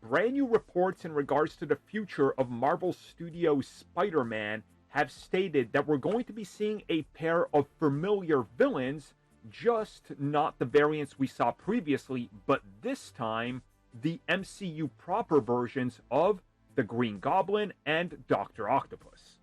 brand new reports in regards to the future of Marvel Studios' Spider-Man have stated that we're going to be seeing a pair of familiar villains, just not the variants we saw previously, but this time the MCU proper versions of the Green Goblin and Dr. Octopus.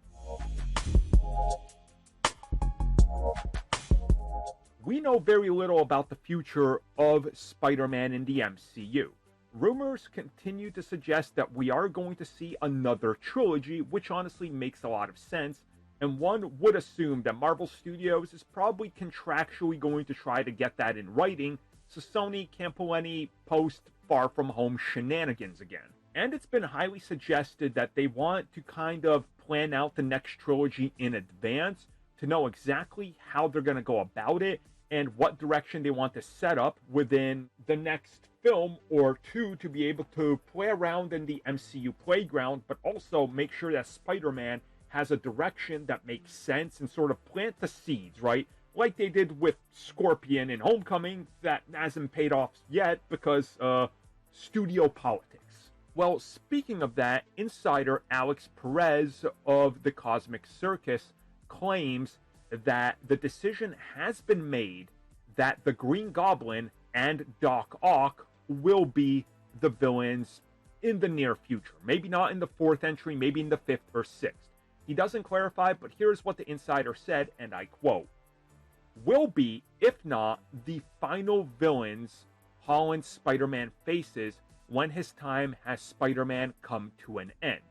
We know very little about the future of Spider-Man in the MCU. Rumors continue to suggest that we are going to see another trilogy, which honestly makes a lot of sense, and one would assume that Marvel Studios is probably contractually going to try to get that in writing, so Sony can't pull any post-Far From Home shenanigans again. And it's been highly suggested that they want to kind of plan out the next trilogy in advance to know exactly how they're going to go about it and what direction they want to set up within the next film or two to be able to play around in the MCU playground, but also make sure that Spider-Man has a direction that makes sense and sort of plant the seeds, right? Like they did with Scorpion in Homecoming, that hasn't paid off yet because, studio politics. Well, speaking of that, insider Alex Perez of the Cosmic Circus claims that the decision has been made that the Green Goblin and Doc Ock will be the villains in the near future. Maybe not in the fourth entry, maybe in the fifth or sixth. He doesn't clarify, but here's what the insider said, and I quote, "Will be, if not, the final villains Holland's Spider-Man faces when his time as Spider-Man come to an end."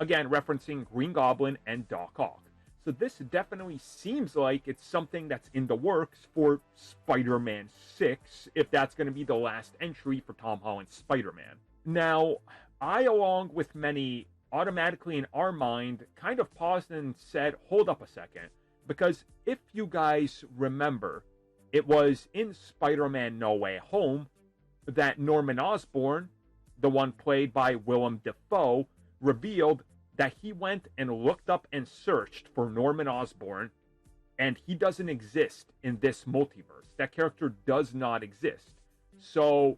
Again, referencing Green Goblin and Doc Ock. So this definitely seems like it's something that's in the works for Spider-Man 6, if that's going to be the last entry for Tom Holland's Spider-Man. Now, I, along with many, automatically in our mind, kind of paused and said, hold up a second. Because if you guys remember, it was in Spider-Man No Way Home that Norman Osborn, the one played by Willem Dafoe, revealed that he went and looked up and searched for Norman Osborn, and he doesn't exist in this multiverse. That character does not exist. So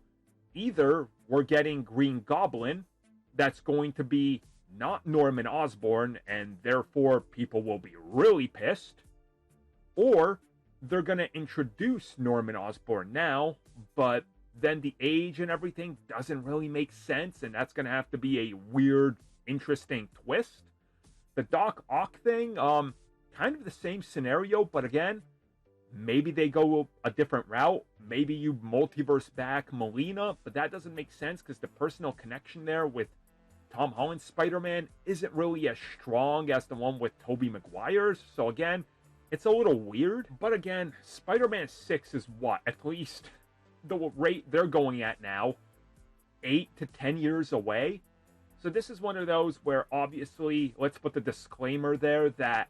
either we're getting Green Goblin, that's going to be not Norman Osborn, and therefore people will be really pissed, or they're going to introduce Norman Osborn now, but then the age and everything doesn't really make sense, and that's going to have to be a weird, interesting twist. The Doc Ock thing, kind of the same scenario, but again, maybe they go a different route. Maybe you multiverse back Molina, but that doesn't make sense because the personal connection there with Tom Holland's Spider-Man isn't really as strong as the one with Tobey Maguire's. So again, it's a little weird. But again, Spider-Man 6 is what? At least the rate they're going at now, 8 to 10 years away. So this is one of those where obviously, let's put the disclaimer there that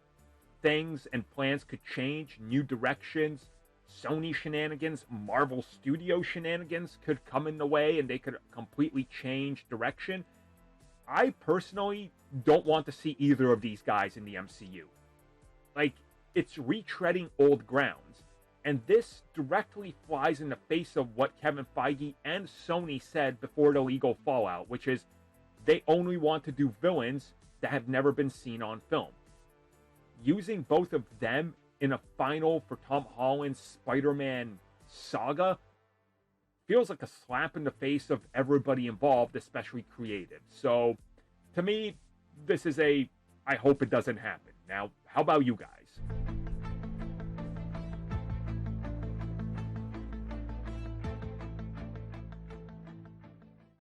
things and plans could change, new directions, Sony shenanigans, Marvel Studio shenanigans could come in the way and they could completely change direction. I personally don't want to see either of these guys in the MCU. Like, it's retreading old grounds. And this directly flies in the face of what Kevin Feige and Sony said before the legal fallout, which is they only want to do villains that have never been seen on film. Using both of them in a final for Tom Holland's Spider-Man saga feels like a slap in the face of everybody involved, especially creative. So, to me, this is I hope it doesn't happen. Now, how about you guys?